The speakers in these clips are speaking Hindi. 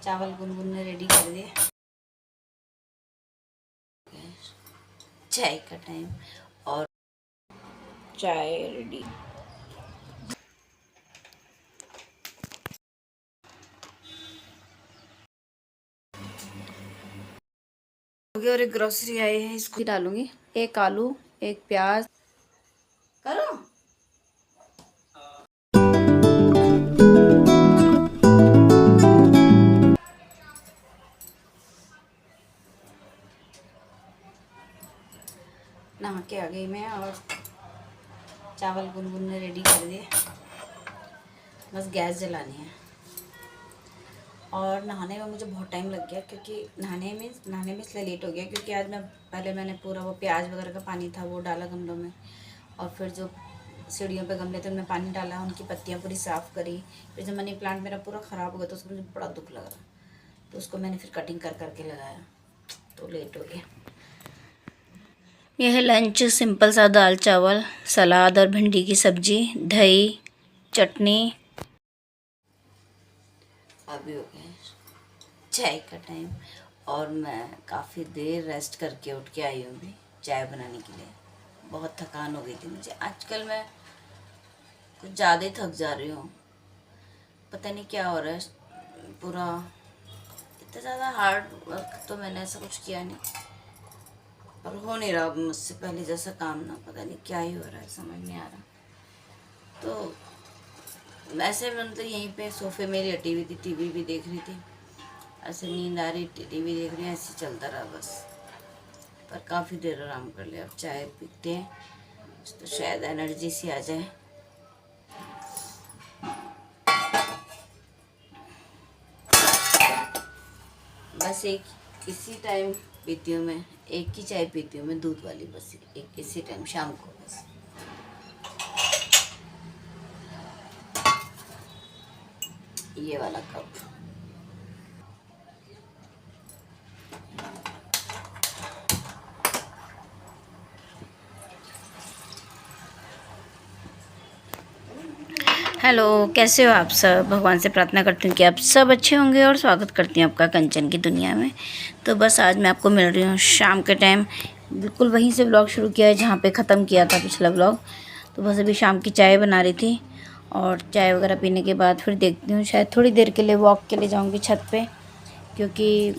चावल गुनगुन ने रेडी कर दिए। चाय का टाइम और चाय रेडी। और एक ग्रोसरी आई है, इसको डालूंगी। एक आलू, एक प्याज करो। नहा के आ गई मैं और चावल गुनगुन ने रेडी कर दिए। बस गैस जलानी है। और नहाने में मुझे बहुत टाइम लग गया, क्योंकि नहाने में इसलिए लेट हो गया क्योंकि आज मैंने पूरा वो प्याज वगैरह का पानी था वो डाला गमलों में, और फिर जो सीढ़ियों पे गमले थे उनमें पानी डाला, उनकी पत्तियां पूरी साफ़ करी। फिर जब मनी प्लांट मेरा पूरा ख़राब हो गया तो उसको मुझे बड़ा दुख लग रहा, तो उसको मैंने फिर कटिंग कर करके लगाया, तो लेट हो गया। यह है लंच, सिंपल सा दाल चावल, सलाद और भिंडी की सब्जी, दही, चटनी। अभी हो गया चाय का टाइम और मैं काफ़ी देर रेस्ट करके उठ के आई हूँ भी चाय बनाने के लिए। बहुत थकान हो गई थी मुझे। आजकल मैं कुछ ज़्यादा ही थक जा रही हूँ, पता नहीं क्या हो रहा है। पूरा इतना ज़्यादा हार्ड वर्क तो मैंने ऐसा कुछ किया नहीं, पर हो नहीं रहा मुझसे पहले जैसा काम ना। पता नहीं क्या ही हो रहा है, समझ नहीं आ रहा। तो वैसे मैं तो यहीं पे सोफे में लेटी हुई थी, टीवी भी देख रही थी। ऐसे नींद आ रही, टीवी देख रही, ऐसे चलता रहा बस। पर काफ़ी देर आराम कर लिया। अब चाय पीते हैं तो शायद एनर्जी सी आ जाए। बस एक इसी टाइम पीती हूँ मैं, एक ही चाय पीती हूँ मैं, दूध वाली, बस एक इसी टाइम शाम को बस। ये वाला कप। हेलो, कैसे हो आप सब? भगवान से प्रार्थना करती हूँ कि आप सब अच्छे होंगे और स्वागत करती हूँ आपका कंचन की दुनिया में। तो बस आज मैं आपको मिल रही हूँ शाम के टाइम। बिल्कुल वहीं से ब्लॉग शुरू किया है जहाँ पे ख़त्म किया था पिछला ब्लॉग। तो बस अभी शाम की चाय बना रही थी, और चाय वगैरह पीने के बाद फिर देखती हूँ, शायद थोड़ी देर के लिए वॉक के लिए जाऊँगी छत पर, क्योंकि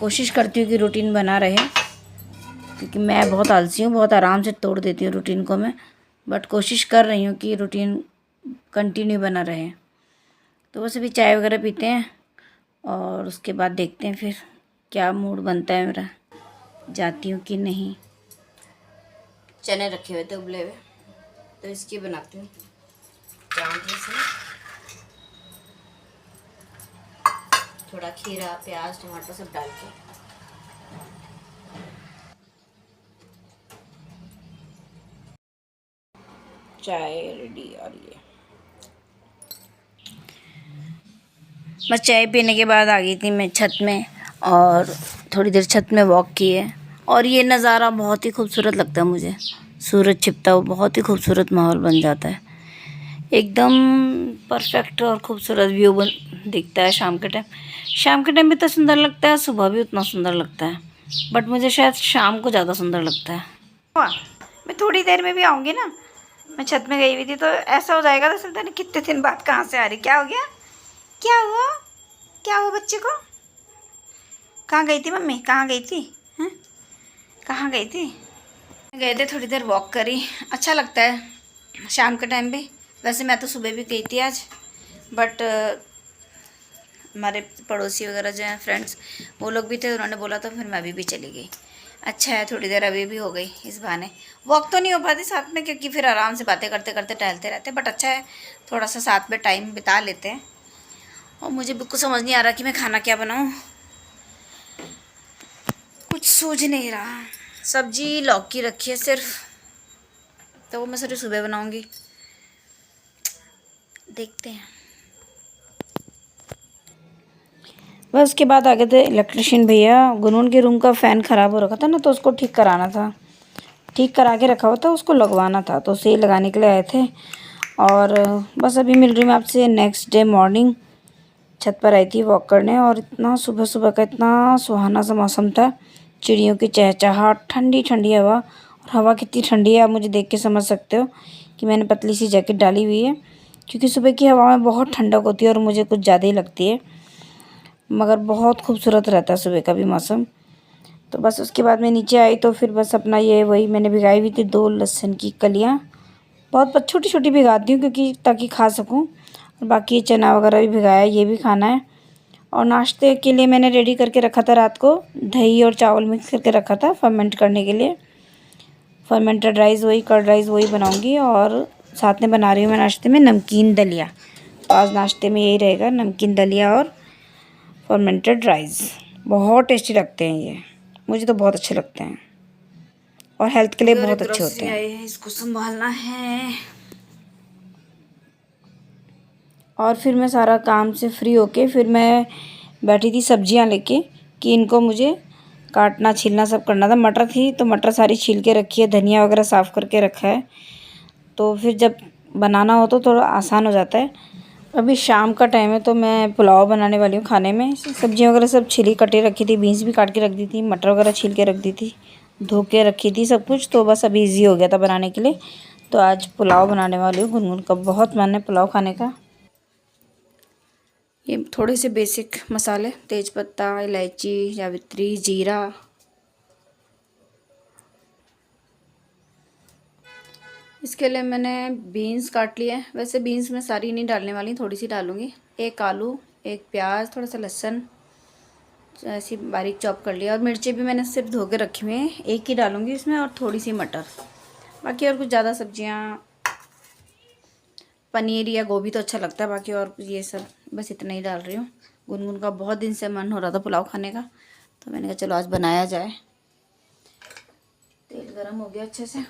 कोशिश करती हूँ कि रूटीन बना रहे। क्योंकि मैं बहुत आलसी हूँ, बहुत आराम से तोड़ देती हूँ रूटीन को मैं, बट कोशिश कर रही हूँ कि रूटीन कंटिन्यू बना रहे। तो बस अभी चाय वगैरह पीते हैं और उसके बाद देखते हैं फिर क्या मूड बनता है मेरा, जाती हूँ कि नहीं। चने रखे हुए थे उबले हुए, तो इसकी बनाती हूँ चावल से। थोड़ा खीरा, प्याज, टमाटर सब डाल के। चाय रेडी आ रही है। बस चाय पीने के बाद आ गई थी मैं छत में, और थोड़ी देर छत में वॉक की है। और ये नज़ारा बहुत ही खूबसूरत लगता है मुझे, सूरज छिपता हुआ बहुत ही खूबसूरत माहौल बन जाता है, एकदम परफेक्ट और खूबसूरत व्यू दिखता है शाम के टाइम। शाम के टाइम भी इतना सुंदर लगता है, सुबह भी उतना सुंदर लगता है, बट मुझे शायद शाम को ज़्यादा सुंदर लगता है। मैं थोड़ी देर में भी आऊँगी ना, मैं छत में गई हुई थी, तो ऐसा हो जाएगा तो पता नहीं कितने दिन बाद कहाँ से आ रही। क्या हो गया, क्या हुआ, क्या हुआ बच्चे को? कहाँ गई थी मम्मी, कहाँ गई थी? हैं, कहाँ गई थी? गए थे, थोड़ी देर वॉक करी, अच्छा लगता है शाम के टाइम भी। वैसे मैं तो सुबह भी गई थी आज, बट हमारे पड़ोसी वगैरह जो हैं फ्रेंड्स, वो लोग भी थे, उन्होंने बोला तो फिर मैं अभी भी चली गई। अच्छा है, थोड़ी देर अभी भी हो गई इस बहाने। वॉक तो नहीं हो पाती साथ में, क्योंकि फिर आराम से बातें करते करते टहलते रहते, बट अच्छा है थोड़ा सा साथ में टाइम बिता लेते हैं। और मुझे बिल्कुल समझ नहीं आ रहा कि मैं खाना क्या बनाऊँ, कुछ सूझ नहीं रहा। सब्जी लौकी रखी है सिर्फ, तो वो मैं सिर्फ सुबह बनाऊँगी, देखते हैं। बस उसके बाद आ गए थे इलेक्ट्रिशियन भैया। गुनून के रूम का फ़ैन ख़राब हो रखा था ना, तो उसको ठीक कराना था, ठीक करा के रखा हुआ था, उसको लगवाना था, तो उसे लगाने के लिए आए थे। और बस अभी मिल रही हूँ आपसे नेक्स्ट डे मॉर्निंग। छत पर आई थी वॉक करने और इतना सुबह सुबह का इतना सुहाना सा मौसम था। चिड़ियों की चहचहाट, ठंडी ठंडी हवा, और हवा कितनी ठंडी है आप मुझे देख के समझ सकते हो कि मैंने पतली सी जैकेट डाली हुई है, क्योंकि सुबह की हवा में बहुत ठंडक होती है और मुझे कुछ ज़्यादा ही लगती है। मगर बहुत खूबसूरत रहता है सुबह का भी मौसम। तो बस उसके बाद मैं नीचे आई तो फिर बस अपना ये वही मैंने भिगाई हुई थी 2 लहसुन की कलियाँ, बहुत छोटी छोटी भिगाती हूँ क्योंकि ताकि खा सकूँ। और बाकी ये चना वगैरह भी भिगाया, ये भी खाना है। और नाश्ते के लिए मैंने रेडी करके रखा था रात को, दही और चावल मिक्स करके रखा था फर्मेंट करने के लिए। फर्मेंटेड राइस वही, कर्ड राइस वही बनाऊँगी। और साथ में बना रही हूँ मैं नाश्ते में नमकीन दलिया। तो आज नाश्ते में यही रहेगा, नमकीन दलिया और फर्मेंटेड राइस। बहुत टेस्टी लगते हैं ये, मुझे तो बहुत अच्छे लगते हैं और हेल्थ के लिए बहुत अच्छे होते हैं। इसको संभालना है। और फिर मैं सारा काम से फ्री होके फिर मैं बैठी थी सब्जियां लेके कि इनको मुझे काटना छीलना सब करना था। मटर थी तो मटर सारी छील के रखी है, धनिया वगैरह साफ़ करके रखा है, तो फिर जब बनाना हो तो थोड़ा आसान हो जाता है। अभी शाम का टाइम है तो मैं पुलाव बनाने वाली हूँ खाने में। सब्जियां वगैरह सब छिली कटी रखी थी, बीन्स भी काट के रख दी थी, मटर वगैरह छील के रख दी थी, धो के रखी थी सब कुछ। तो बस अभी ईजी हो गया था बनाने के लिए। तो आज पुलाव बनाने वाली हूँ। गुनगुन का बहुत मन है पुलाव खाने का। ये थोड़े से बेसिक मसाले, तेज़पत्ता, इलायची, जावित्री, जीरा, इसके लिए मैंने बीन्स काट लिए। वैसे बीन्स मैं सारी नहीं डालने वाली, थोड़ी सी डालूँगी। एक आलू, एक प्याज, थोड़ा सा लहसुन ऐसी बारीक चॉप कर लिया। और मिर्ची भी मैंने सिर्फ धो के रखी हुई हैं, एक ही डालूँगी इसमें, और थोड़ी सी मटर। बाकी और कुछ ज़्यादा सब्जियाँ, पनीर या गोभी तो अच्छा लगता है, बाकी और ये सब बस इतना ही डाल रही हूँ। गुनगुन का बहुत दिन से मन हो रहा था पुलाव खाने का, तो मैंने कहा चलो आज बनाया जाए। तेल गरम हो गया अच्छे से।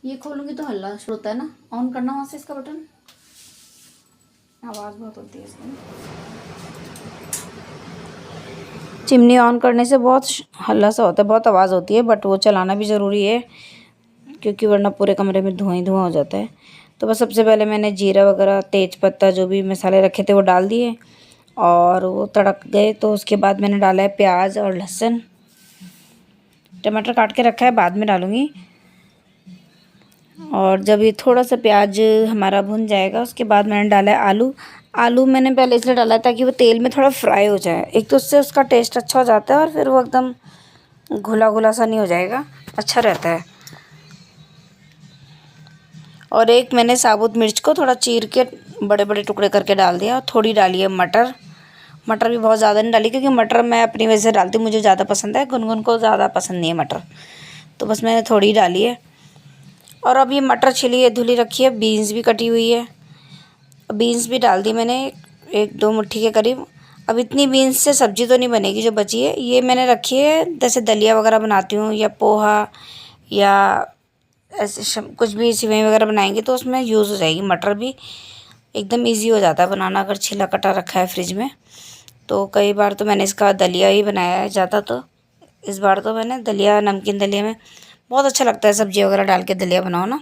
ये खोलूँगी तो हल्ला शुरू होता है ना, ऑन करना वहाँ से इसका बटन, आवाज़ बहुत होती है इसमें। चिमनी ऑन करने से बहुत हल्ला सा होता है, बहुत आवाज़ होती है, बट वो चलाना भी ज़रूरी है क्योंकि वरना पूरे कमरे में धुआं ही धुआं हो जाता है। तो बस सबसे पहले मैंने जीरा वगैरह, तेज़पत्ता, जो भी मसाले रखे थे वो डाल दिए और वो तड़क गए। तो उसके बाद मैंने डाला है प्याज और लहसुन। टमाटर काट के रखा है, बाद में डालूँगी। और जब ये थोड़ा सा प्याज हमारा भुन जाएगा उसके बाद मैंने डाला है आलू। आलू मैंने पहले इसलिए डाला है ताकि वो तेल में थोड़ा फ्राई हो जाए, एक तो उससे उसका टेस्ट अच्छा हो जाता है और फिर वो एकदम घुला घुला सा नहीं हो जाएगा, अच्छा रहता है। और एक मैंने साबुत मिर्च को थोड़ा चीर के बड़े बड़े टुकड़े करके डाल दिया। और थोड़ी डाली है मटर। मटर भी बहुत ज़्यादा नहीं डाली क्योंकि मटर मैं अपनी वजह से डालती हूँ, मुझे ज़्यादा पसंद है, गुनगुन को ज़्यादा पसंद नहीं है मटर, तो बस मैंने थोड़ी डाली है। और अब ये मटर छिली है, धुली रखी है, बीन्स भी कटी हुई है, बीन्स भी डाल दी मैंने 1-2 मुट्ठी के करीब। अब इतनी बीन्स से सब्ज़ी तो नहीं बनेगी जो बची है, ये मैंने रखी है जैसे दलिया वगैरह बनाती हूँ या पोहा या ऐसे कुछ भी सेवई वगैरह बनाएंगे तो उसमें यूज़ हो जाएगी। मटर भी एकदम इजी हो जाता है बनाना अगर छिला कटा रखा है फ्रिज में। तो कई बार तो मैंने इसका दलिया ही बनाया है ज़्यादा, तो इस बार तो मैंने दलिया, नमकीन दलिया में बहुत अच्छा लगता है सब्ज़ी वगैरह डाल के दलिया बनाओ ना।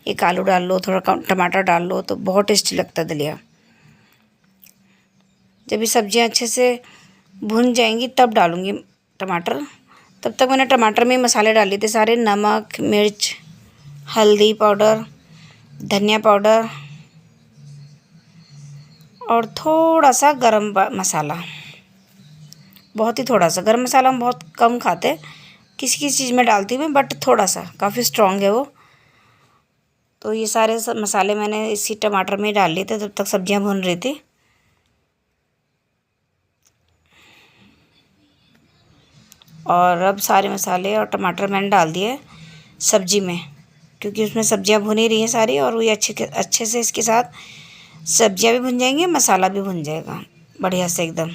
एक आलू डाल लो, थोड़ा टमाटर डाल लो तो बहुत टेस्टी लगता है दलिया। जब ये सब्जियां अच्छे से भुन जाएंगी तब डालूँगी टमाटर। तब तक मैंने टमाटर में मसाले डाल लिए थे सारे, नमक, मिर्च, हल्दी पाउडर, धनिया पाउडर और थोड़ा सा गरम मसाला, बहुत ही थोड़ा सा। गरम मसाला हम बहुत कम खाते, किसी किसी चीज़ में डालती हूँ मैं, बट थोड़ा सा, काफ़ी स्ट्रॉन्ग है वो। तो ये सारे सब मसाले मैंने इसी टमाटर में डाल लिए थे तब तक सब्जियां भून रही थी। और अब सारे मसाले और टमाटर मैंने डाल दिए सब्जी में, क्योंकि उसमें सब्जियां भुनी रही हैं सारी और ये अच्छे से इसके साथ सब्जियां भी भुन जाएंगी, मसाला भी भुन जाएगा बढ़िया से एकदम।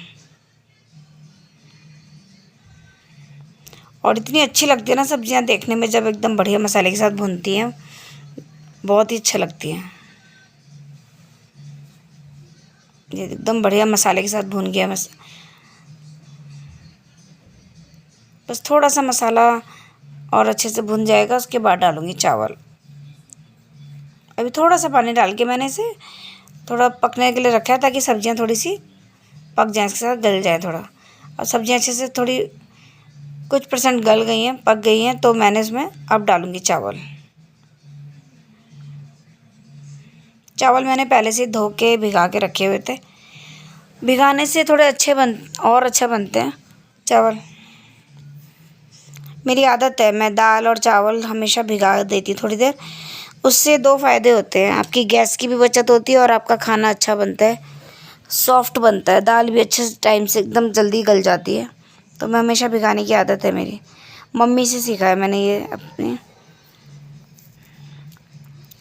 और इतनी अच्छी लगती है ना सब्जियां देखने में जब एकदम बढ़िया मसाले के साथ भुनती हैं, बहुत ही अच्छा लगती है। ये एकदम बढ़िया मसाले के साथ भुन गया बस थोड़ा सा मसाला और अच्छे से भुन जाएगा उसके बाद डालूँगी चावल। अभी थोड़ा सा पानी डाल के मैंने इसे थोड़ा पकने के लिए रखा है ताकि सब्जियां थोड़ी सी पक जाएँ, इसके साथ गल जाए थोड़ा। और सब्जियां अच्छे से थोड़ी कुछ परसेंट गल गई हैं, पक गई हैं, तो मैंने इसमें अब डालूँगी चावल। चावल मैंने पहले से धो के भिगा के रखे हुए थे। भिगाने से थोड़े और अच्छा बनते हैं चावल। मेरी आदत है, मैं दाल और चावल हमेशा भिगा देती हूँ थोड़ी देर। उससे 2 फ़ायदे होते हैं, आपकी गैस की भी बचत होती है और आपका खाना अच्छा बनता है, सॉफ्ट बनता है। दाल भी अच्छे टाइम से एकदम जल्दी गल जाती है। तो मैं हमेशा भिगाने की आदत है मेरी, मम्मी से सीखा है मैंने ये अपने।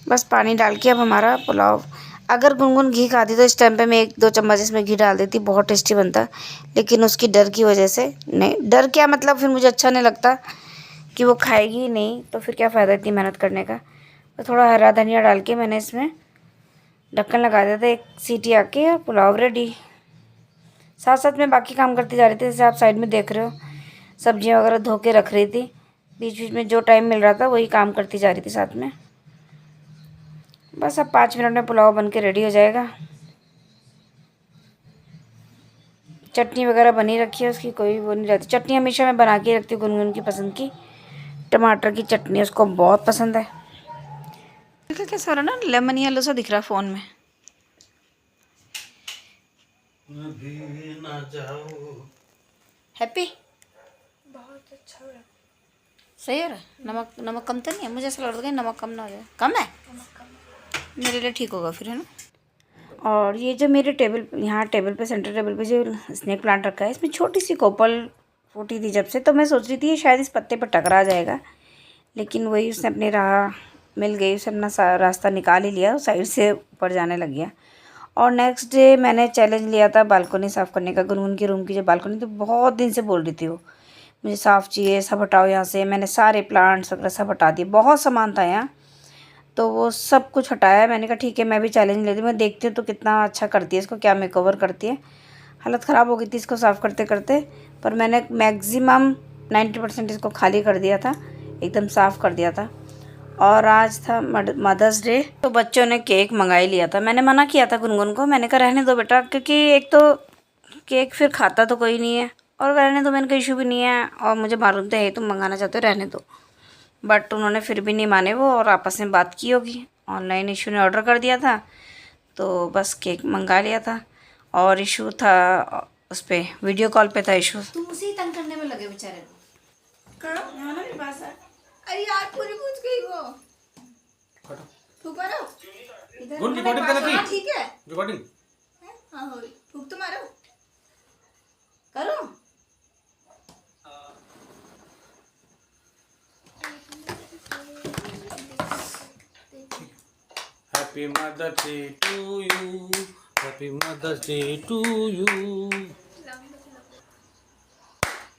बस पानी डाल के अब हमारा पुलाव, अगर गुनगुन घी खाती तो इस टाइम पे मैं 1-2 चम्मच इसमें घी डाल देती, बहुत टेस्टी बनता। लेकिन उसकी डर की वजह से नहीं, डर क्या मतलब, फिर मुझे अच्छा नहीं लगता कि वो खाएगी ही नहीं, तो फिर क्या फ़ायदा इतनी मेहनत करने का। तो थोड़ा हरा धनिया डाल के मैंने इसमें ढक्कन लगा दिया था, 1 सीटी आके और पुलाव रेडी। साथ साथ मैं बाकी काम करती जा रही थी, जैसे आप साइड में देख रहे हो, सब्जियां वगैरह धो के रख रही थी। बीच बीच में जो टाइम मिल रहा था वही काम करती जा रही थी साथ में। बस अब 5 मिनट में पुलाव बन के रेडी हो जाएगा। चटनी वगैरह बनी रखी है, उसकी कोई वो नहीं रहती। चटनी हमेशा मैं बना के रखती हूँ गुनगुन की पसंद की, टमाटर की चटनी उसको बहुत पसंद है। कैसा हो रहा ना, लेमन येलो सा दिख रहा है फ़ोन में। हैप्पी, बहुत अच्छा हो रहा है, सही हो रहा है। नमक नमक कम तो नहीं है? मुझे ऐसा लग रहा है नमक कम ना हो जाए। कम है? मेरे लिए ठीक होगा फिर, है ना। और ये जो मेरे यहाँ टेबल पे, सेंटर टेबल पे जो स्नेक प्लांट रखा है, इसमें छोटी सी कोपल फूटी थी जब से, तो मैं सोच रही थी ये शायद इस पत्ते पर टकरा जाएगा, लेकिन वही उसने अपनी राह मिल गई, उसने अपना रास्ता निकाल ही लिया, साइड से ऊपर जाने लग गया। और नेक्स्ट डे मैंने चैलेंज लिया था बालकनी साफ़ करने का। गुनगुन के रूम की जो बालकनी तो बहुत दिन से बोल रही थी वो, मुझे साफ़ चाहिए, सब हटाओ यहाँ से। मैंने सारे प्लांट्स वगैरह सब हटा दिए, बहुत सामान था यहाँ, तो वो सब कुछ हटाया। मैंने कहा ठीक है, मैं भी चैलेंज लेती हूँ, मैं देखती हूँ तो कितना अच्छा करती है इसको, क्या मेकओवर करती है। हालत ख़राब हो गई थी इसको साफ़ करते करते, पर मैंने मैक्सिमम 90% इसको खाली कर दिया था, एकदम साफ़ कर दिया था। और आज था मदर्स डे, तो बच्चों ने केक मंगा ही लिया था। मैंने मना किया था गुनगुन को, मैंने कहा रहने दो बेटा, क्योंकि एक तो केक फिर खाता तो कोई नहीं है, और रहने दो, मैंने कोई इशू भी नहीं है, और मुझे मालूम तो है तुम मंगाना चाहते हो, रहने दो। बट उन्होंने फिर भी नहीं माने वो, और आपस में बात की होगी। ऑनलाइन इशू ने ऑर्डर कर दिया था, तो बस केक मंगा लिया था। और इशू था उस पर, वीडियो कॉल पे था इशू। तुम उसी तंग करने में लगे बेचारे को। मेरे पास है। अरे यार पूरी पूछ गई वो। फूक मारो इधर, रिकॉर्डिंग कर रही। ठीक है रिकॉर्डिंग। हां हो, फूक तो मारो, करो। Happy mother's day to you, happy mother's day to you,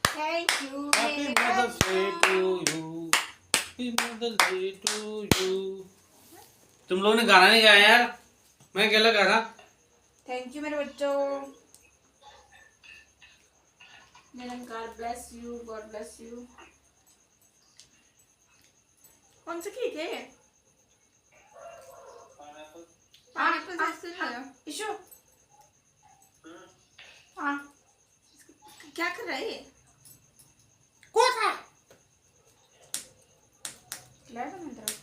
thank you, happy mother's day to you, happy mother's day to you. तुम लोगों ने गाना नहीं गाया यार, मैं अकेला गा रहा। थैंक यू मेरे बच्चों। God bless you, God bless you. कौन सा केक है? इशू हाँ, क्या कर रहा है ये?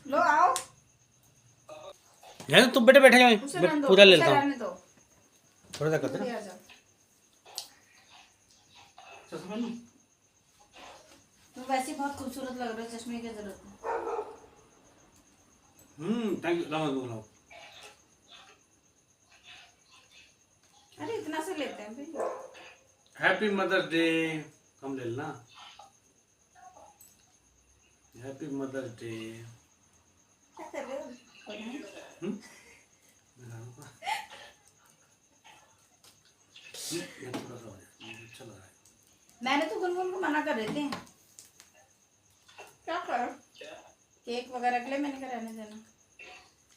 लो आओ, यार तुम बेटे बैठे जाओ, पूरा ले लेता हूँ। थोड़ा सा करते ना। तो वैसे बहुत खूबसूरत लग रहा है, चश्मे की जरूरत है। Thank you. लाओ। अरे इतना से लेते हैं भाई। हैप्पी मदर्स डे, कम ले लेना। Happy mother's day. क्या कर रहे हो? मैंने तो गुनगुन को मना कर रही थी, क्या करो केक वगैरह के लिए, मैंने कहा रहने देना,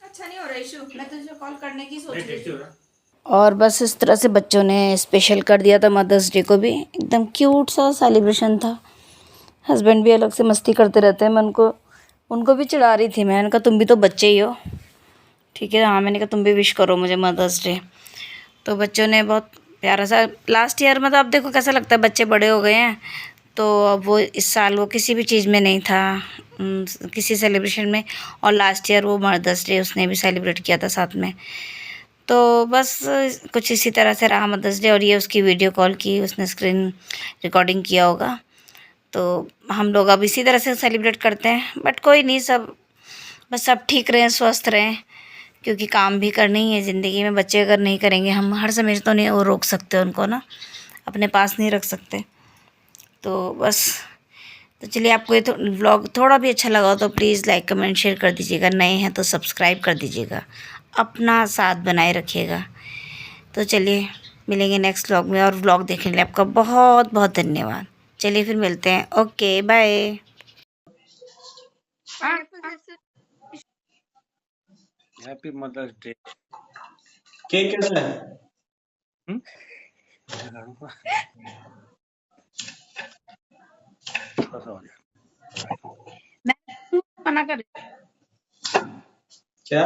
अच्छा नहीं हो रहा इशू, मैं तुझे कॉल करने की सोच रही थी। और बस इस तरह से बच्चों ने स्पेशल कर दिया था मदर्स डे को भी, एकदम क्यूट सा सेलिब्रेशन था। हस्बैंड भी अलग से मस्ती करते रहते हैं, मैं उनको भी चिढ़ा रही थी। मैंने कहा तुम भी तो बच्चे ही हो, ठीक है, हाँ मैंने कहा तुम भी विश करो मुझे मदर्स डे। तो बच्चों ने बहुत प्यारा सा लास्ट ईयर, मतलब अब देखो कैसा लगता है, बच्चे बड़े हो गए हैं तो अब वो इस साल वो किसी भी चीज़ में नहीं था, किसी सेलिब्रेशन में। और लास्ट ईयर वो मदर्स डे उसने भी सेलिब्रेट किया था साथ में। तो बस कुछ इसी तरह से रहा मदर्स डे। और ये उसकी वीडियो कॉल की, उसने स्क्रीन रिकॉर्डिंग किया होगा। तो हम लोग अब इसी तरह से सेलिब्रेट करते हैं। बट कोई नहीं, सब बस सब ठीक रहें, स्वस्थ रहें, क्योंकि काम भी करनी ही है ज़िंदगी में। बच्चे अगर नहीं करेंगे, हम हर समय तो नहीं वो रोक सकते उनको ना, अपने पास नहीं रख सकते। तो बस, तो चलिए, आपको ये तो व्लॉग थोड़ा भी अच्छा लगा हो तो प्लीज़ लाइक कमेंट शेयर कर दीजिएगा। नए हैं तो सब्सक्राइब कर दीजिएगा, अपना साथ बनाए रखिएगा। तो चलिए, मिलेंगे नेक्स्ट व्लॉग में। और व्लॉग देखने के लिए आपका बहुत बहुत धन्यवाद। चलिए फिर मिलते हैं, okay bye. Happy mother's day. Cake कैसा है? मना कर क्या?